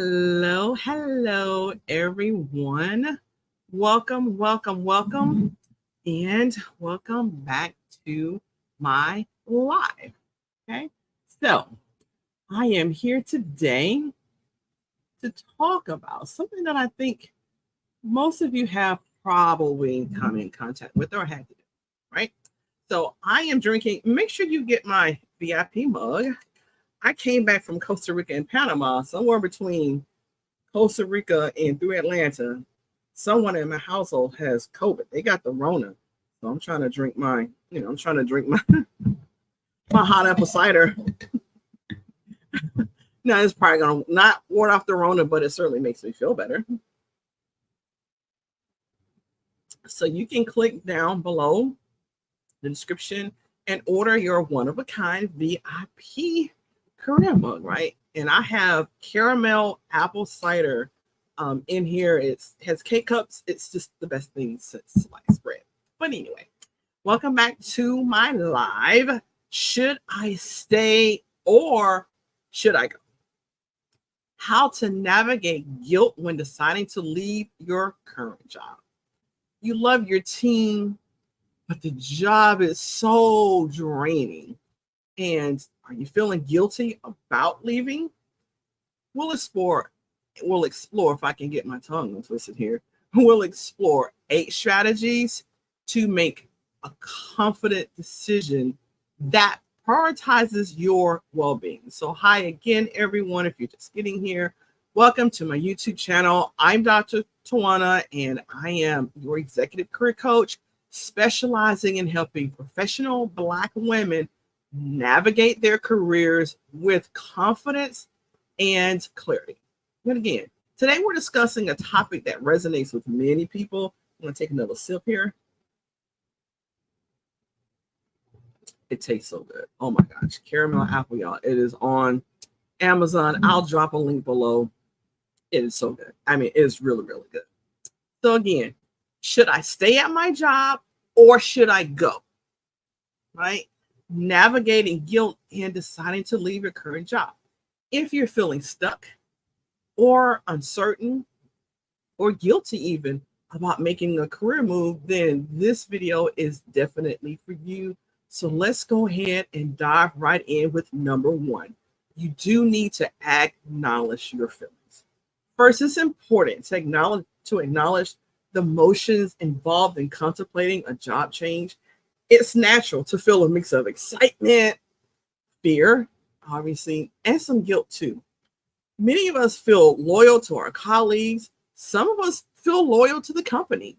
Hello, everyone. Welcome, and welcome back to my live. Okay, so I am here today to talk about something that I think most of you have probably come in contact with or had to do, right? So I am drinking. Make sure you get my VIP mug. I came back from Costa Rica and Panama, somewhere between Costa Rica and through Atlanta. Someone in my household has COVID. They got the Rona. So I'm trying to drink my hot apple cider. Now it's probably gonna not ward off the Rona, but it certainly makes me feel better. So you can click down below the description and order your one-of-a-kind VIP Korean mug, right? And I have caramel apple cider in here. It has K-cups. It's just the best thing since sliced bread. But anyway, welcome back to my live. Should I stay or should I go? How to navigate guilt when deciding to leave your current job. You love your team, but the job is so draining. And are you feeling guilty about leaving? We'll explore if I can get my tongue twisted here. We'll explore 8 strategies to make a confident decision that prioritizes your well-being. So hi again, everyone. If you're just getting here, welcome to my YouTube channel. I'm Dr. Twanna, and I am your executive career coach, specializing in helping professional Black women navigate their careers with confidence and clarity. And again, today we're discussing a topic that resonates with many people. I'm going to take another sip here. It tastes so good. Oh my gosh. Caramel apple, y'all. It is on Amazon. I'll drop a link below. It is so good. I mean, it's really, really good. So again, should I stay at my job or should I go? Right? Navigating guilt and deciding to leave your current job. If you're feeling stuck or uncertain or guilty even about making a career move, then this video is definitely for you. So let's go ahead and dive right in with number 1. You do need to acknowledge your feelings. First, it's important to acknowledge the emotions involved in contemplating a job change. It's natural to feel a mix of excitement, fear, obviously, and some guilt too. Many of us feel loyal to our colleagues. Some of us feel loyal to the company,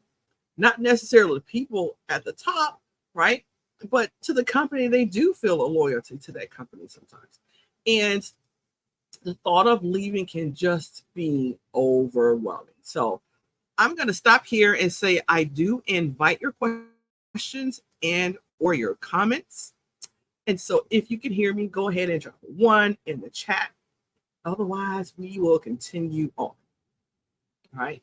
not necessarily the people at the top, right? But to the company, they do feel a loyalty to that company sometimes. And the thought of leaving can just be overwhelming. So I'm going to stop here and say I do invite your questions and or your comments. And so if you can hear me, go ahead and drop 1 in the chat. Otherwise, we will continue on. All right.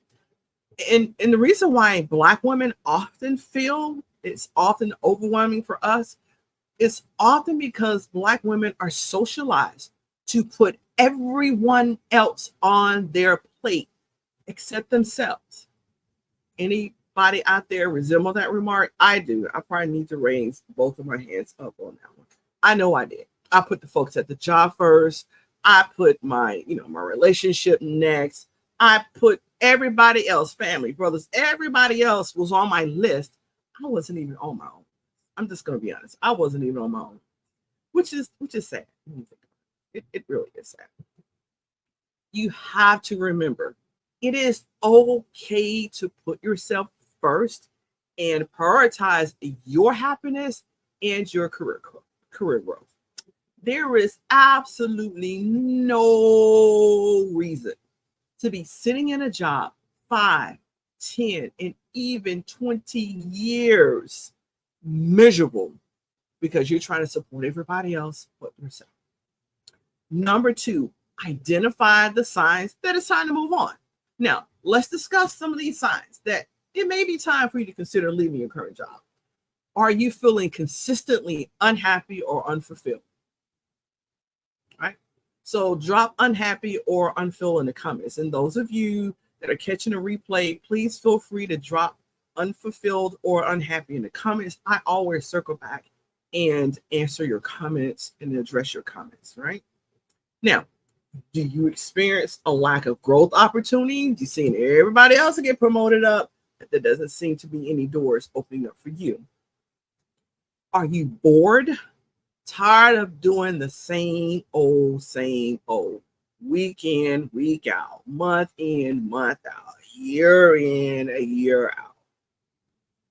And the reason why Black women often feel it's often overwhelming for us is often because Black women are socialized to put everyone else on their plate except themselves. Anybody out there resemble that remark? I do. I probably need to raise both of my hands up on that one. I know I did. I put the folks at the job first. I put my relationship next. I put everybody else, family, brothers, everybody else was on my list. I wasn't even on my own. I'm just going to be honest. I wasn't even on my own, which is sad. It really is sad. You have to remember, it is okay to put yourself first and prioritize your happiness and your career growth. There is absolutely no reason to be sitting in a job 5, 10, and even 20 years miserable because you're trying to support everybody else but yourself. Number 2, identify the signs that it's time to move on. Now, let's discuss some of these signs that it may be time for you to consider leaving your current job. Are you feeling consistently unhappy or unfulfilled? Right? So drop unhappy or unfulfilled in the comments. And those of you that are catching a replay, please feel free to drop unfulfilled or unhappy in the comments. I always circle back and answer your comments and address your comments, right? Now, do you experience a lack of growth opportunity? Do you see everybody else get promoted up? There doesn't seem to be any doors opening up for you. Are you bored? Tired of doing the same old, week in, week out, month in, month out, year in, a year out?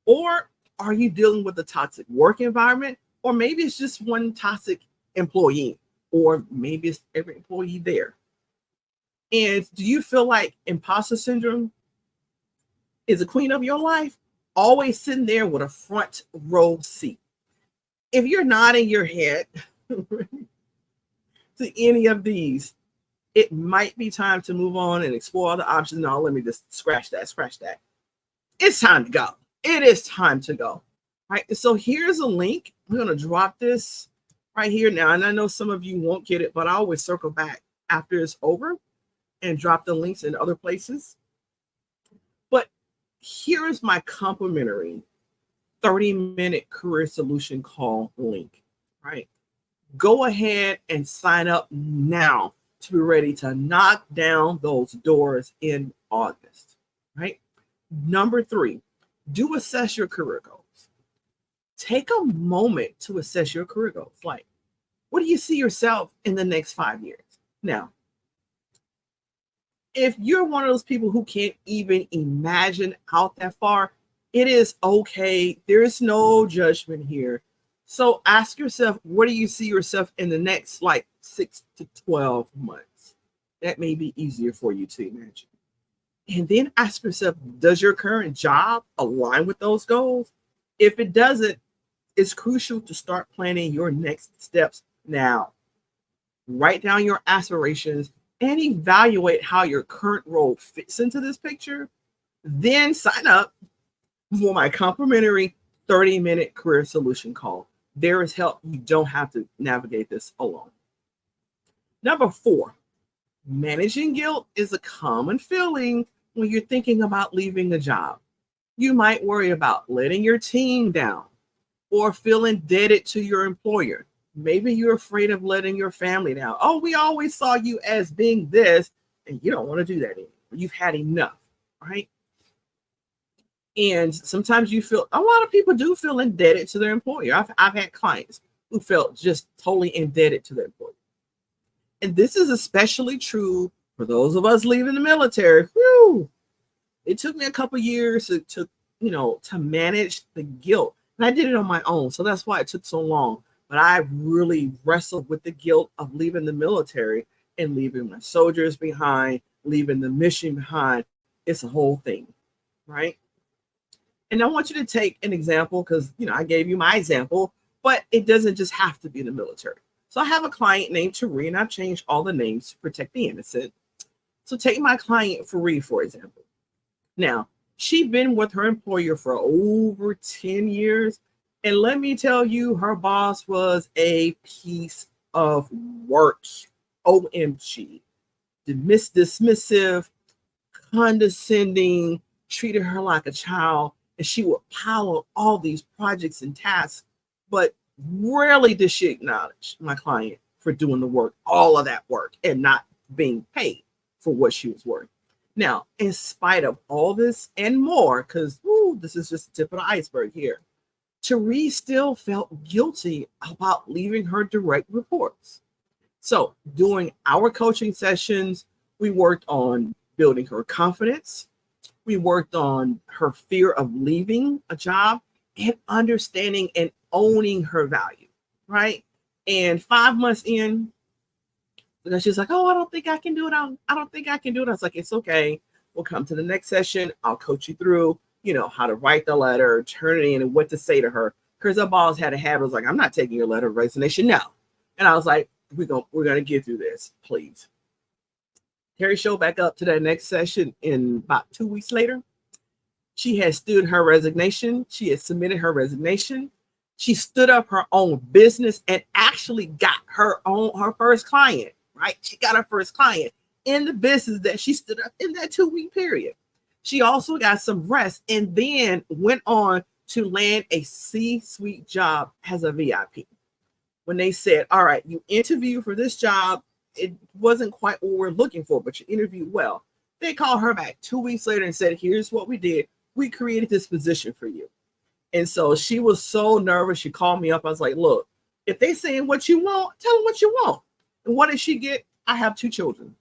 Or are you dealing with a toxic work environment? Or maybe it's just one toxic employee, or maybe it's every employee there. And do you feel like imposter syndrome is the queen of your life? Always sitting there with a front row seat. If you're nodding your head to any of these, it might be time to move on and explore other options. No, let me just scratch that. It's time to go. It is time to go. All right. So here's a link. I'm going to drop this right here now. And I know some of you won't get it, but I always circle back after it's over and drop the links in other places. But here is my complimentary 30-minute career solution call link, right? Go ahead and sign up now to be ready to knock down those doors in August, right? Number 3, do assess your career goals. Take a moment to assess your career goals. Like, what do you see yourself in the next 5 years? Now, if you're one of those people who can't even imagine out that far, it is okay. There is no judgment here. So ask yourself, where do you see yourself in the next 6 to 12 months? That may be easier for you to imagine. And then ask yourself, does your current job align with those goals? If it doesn't, it's crucial to start planning your next steps now. Write down your aspirations and evaluate how your current role fits into this picture. Then sign up for my complimentary 30-minute career solution call. There is help. You don't have to navigate this alone. Number 4, managing guilt is a common feeling when you're thinking about leaving a job. You might worry about letting your team down or feel indebted to your employer. Maybe you're afraid of letting your family down. Oh, we always saw you as being this, and you don't want to do that anymore. You've had enough, right? And sometimes you feel, a lot of people do feel indebted to their employer. I've had clients who felt just totally indebted to their employer. And this is especially true for those of us leaving the military. Whew, it took me a couple years to manage the guilt. And I did it on my own. So that's why it took so long. But I really wrestled with the guilt of leaving the military and leaving my soldiers behind, leaving the mission behind. It's a whole thing, right? And I want you to take an example because, I gave you my example, but it doesn't just have to be the military. So I have a client named Tari, and I've changed all the names to protect the innocent. So take my client Faree, for example. Now, she'd been with her employer for over 10 years. And let me tell you, her boss was a piece of work. OMG. Dismissive, condescending, treated her like a child. And she would pile on all these projects and tasks. But rarely did she acknowledge my client for doing the work, all of that work, and not being paid for what she was worth. Now, in spite of all this and more, because this is just the tip of the iceberg here, Therese still felt guilty about leaving her direct reports. So during our coaching sessions, we worked on building her confidence. We worked on her fear of leaving a job and understanding and owning her value, right? And 5 months in, because she's like, oh, I don't think I can do it. I don't think I can do it. I was like, it's okay. We'll come to the next session. I'll coach you through, how to write the letter, turn it in, and what to say to her. Because her boss had a habit. I was like, I'm not taking your letter of resignation. No. And I was like, we're gonna get through this, please. Terry showed back up to that next session in about 2 weeks later. She had stood her resignation. She had submitted her resignation. She stood up her own business and actually got her first client, right? She got her first client in the business that she stood up in that 2-week period. She also got some rest and then went on to land a C-suite job as a VIP. When they said, all right, you interviewed for this job, it wasn't quite what we're looking for, but you interviewed well. They called her back 2 weeks later and said, here's what we did. We created this position for you. And so she was so nervous. She called me up. I was like, look, if they saying what you want, tell them what you want. And what did she get? I have 2 children.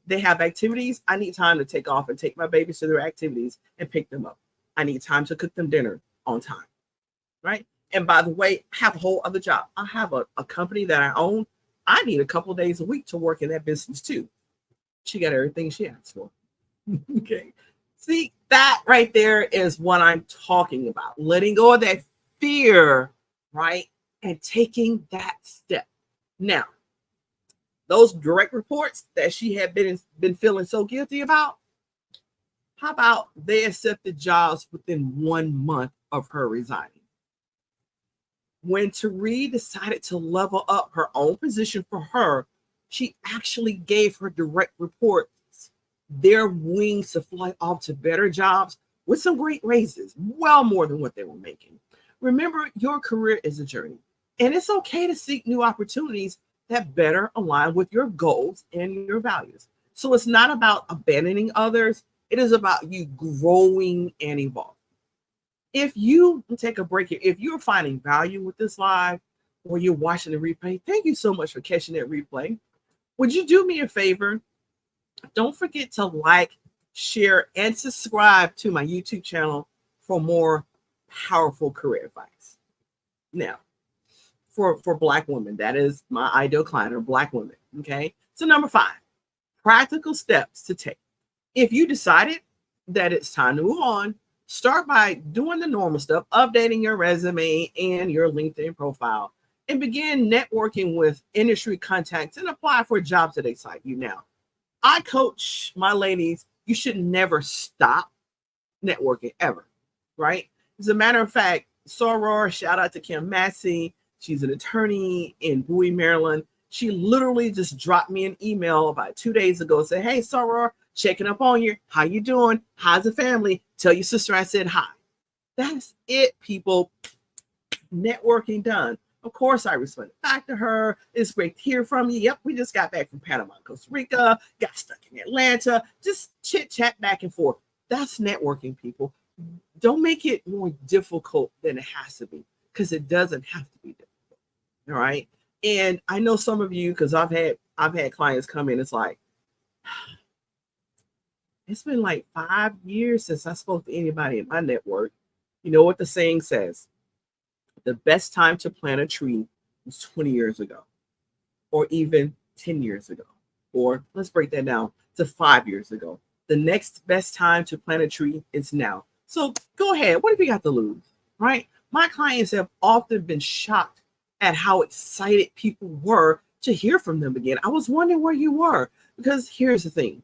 They have activities. I need time to take off and take my babies to their activities and pick them up. I need time to cook them dinner on time, right? And by the way, I have a whole other job. I have a company that I own. I need a couple of days a week to work in that business too. She got everything she asked for. Okay. See, that right there is what I'm talking about. Letting go of that fear, right? And taking that step. Now, those direct reports that she had been feeling so guilty about, how about they accepted jobs within 1 month of her resigning? When Therese decided to level up her own position for her, she actually gave her direct reports their wings to fly off to better jobs with some great raises, well more than what they were making. Remember, your career is a journey, and it's okay to seek new opportunities that better align with your goals and your values. So it's not about abandoning others. It is about you growing and evolving. If you take a break here, if you're finding value with this live or you're watching the replay, thank you so much for catching that replay. Would you do me a favor? Don't forget to like, share, and subscribe to my YouTube channel for more powerful career advice. Now, for Black women, that is my ideal client, or Black women. Okay. So number 5, practical steps to take. If you decided that it's time to move on, start by doing the normal stuff, updating your resume and your LinkedIn profile, and begin networking with industry contacts and apply for jobs that excite you. Now, I coach my ladies, you should never stop networking ever, right? As a matter of fact, Soror, shout out to Kim Massey. She's an attorney in Bowie, Maryland. She literally just dropped me an email about 2 days ago and said, hey, Soror, checking up on you. How you doing? How's the family? Tell your sister I said hi. That's it, people. Networking done. Of course, I responded back to her. It's great to hear from you. Yep, we just got back from Panama, Costa Rica, got stuck in Atlanta, just chit chat back and forth. That's networking, people. Don't make it more difficult than it has to be, because it doesn't have to be difficult. All right. And I know some of you, because I've had clients come in, it's like, it's been like 5 years since I spoke to anybody in my network. You know what the saying says? The best time to plant a tree was 20 years ago, or even 10 years ago, or let's break that down to 5 years ago. The next best time to plant a tree is now. So go ahead. What have you got to lose, right? My clients have often been shocked at how excited people were to hear from them again. I was wondering where you were, because here's the thing.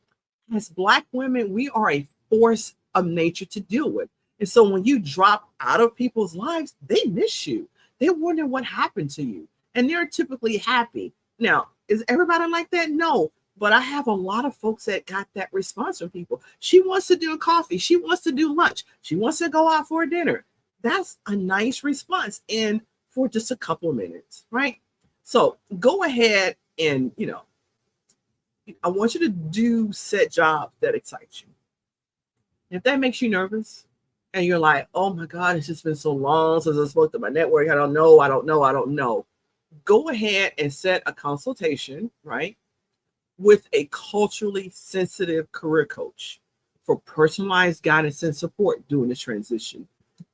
As Black women, we are a force of nature to deal with. And so when you drop out of people's lives, they miss you. They wonder what happened to you. And they're typically happy. Now, is everybody like that? No. But I have a lot of folks that got that response from people. She wants to do a coffee. She wants to do lunch. She wants to go out for a dinner. That's a nice response. And for just a couple of minutes, right? So go ahead and, I want you to do set jobs that excite you. If that makes you nervous and you're like, oh my God, it's just been so long since I spoke to my network. I don't know. Go ahead and set a consultation, right, with a culturally sensitive career coach for personalized guidance and support during the transition.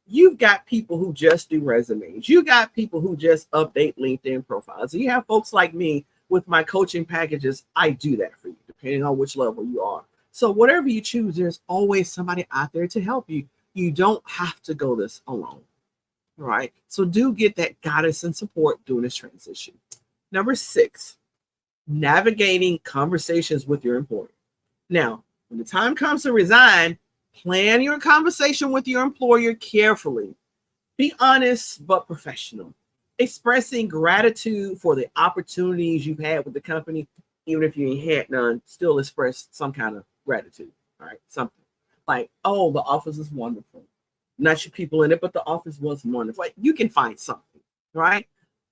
You've got people who just do resumes. You got people who just update LinkedIn profiles. And you have folks like me with my coaching packages. I do that for you, depending on which level you are. So whatever you choose, there's always somebody out there to help you. You don't have to go this alone, right? So do get that guidance and support during this transition. Number 6, navigating conversations with your employer. Now, when the time comes to resign, plan your conversation with your employer carefully. Be honest but professional. Expressing gratitude for the opportunities you've had with the company even if you ain't had none, still express some kind of gratitude, right? Something like, oh, the office is wonderful. Not your people in it, but the office was wonderful. Like you can find something, right?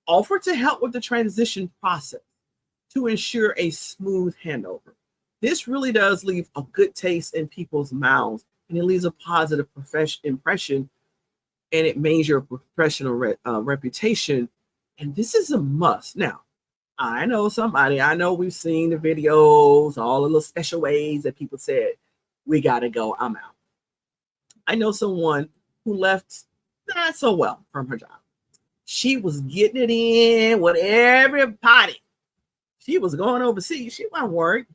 Offer to help with the transition process to ensure a smooth handover. This really does leave a good taste in people's mouths, and it leaves a positive impression, and it makes your professional reputation. And this is a must. Now, I know somebody, I know we've seen the videos, all the little special ways that people said, we got to go, I'm out. I know someone who left not so well from her job. She was getting it in with everybody. She was going overseas. She wasn't worried.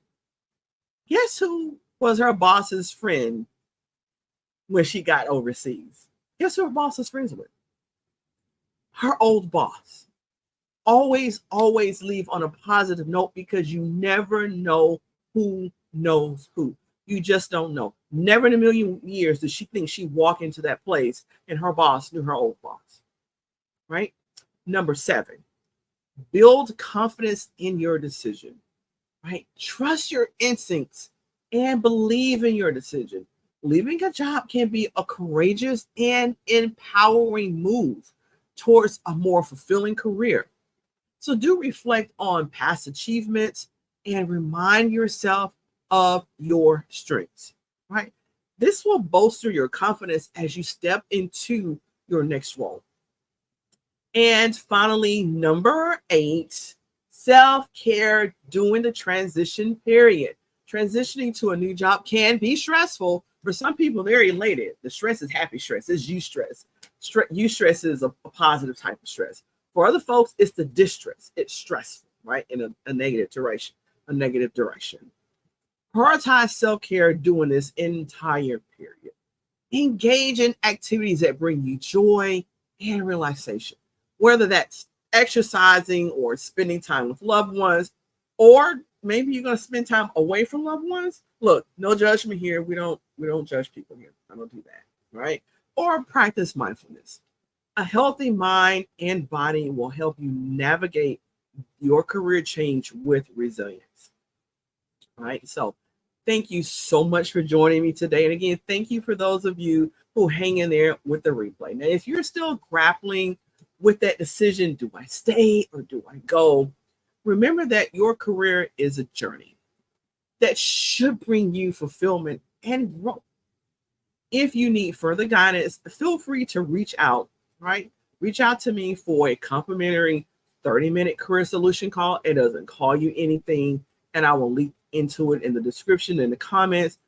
Guess who was her boss's friend when she got overseas? Guess who her boss was friends with? Her old boss. Always, always leave on a positive note because you never know who knows who. You just don't know. Never in a million years did she think she'd walk into that place and her boss knew her old boss. Right? Number 7, build confidence in your decision. Right? Trust your instincts and believe in your decision. Leaving a job can be a courageous and empowering move towards a more fulfilling career. So do reflect on past achievements and remind yourself of your strengths, right? This will bolster your confidence as you step into your next role. And finally, number 8, self-care during the transition period. Transitioning to a new job can be stressful. For some people, they're elated. The stress is happy stress. It's eustress. Eustress is a positive type of stress. For other folks, it's the distress. It's stressful, right? In a negative direction, Prioritize self-care during this entire period. Engage in activities that bring you joy and relaxation, whether that's exercising or spending time with loved ones, or maybe you're going to spend time away from loved ones. Look, no judgment here. We don't judge people here. I don't do that, right? Or practice mindfulness. A healthy mind and body will help you navigate your career change with resilience. All right. So thank you so much for joining me today. And again, thank you for those of you who hang in there with the replay. Now, if you're still grappling with that decision, do I stay or do I go? Remember that your career is a journey that should bring you fulfillment and growth. If you need further guidance, feel free to reach out, right? Reach out to me for a complimentary 30-minute career solution call. It doesn't call you anything, and I will link into it in the description, in the comments.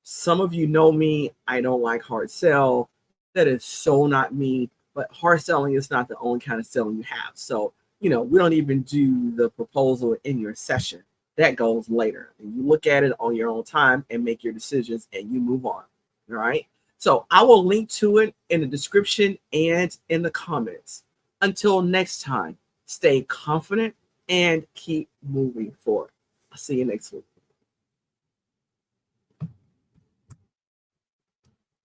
Some of you know me. I don't like hard sell. That is so not me. But hard selling is not the only kind of selling you have. So, we don't even do the proposal in your session. That goes later. And you look at it on your own time and make your decisions and you move on. All right. So I will link to it in the description and in the comments. Until next time, stay confident and keep moving forward. I'll see you next week.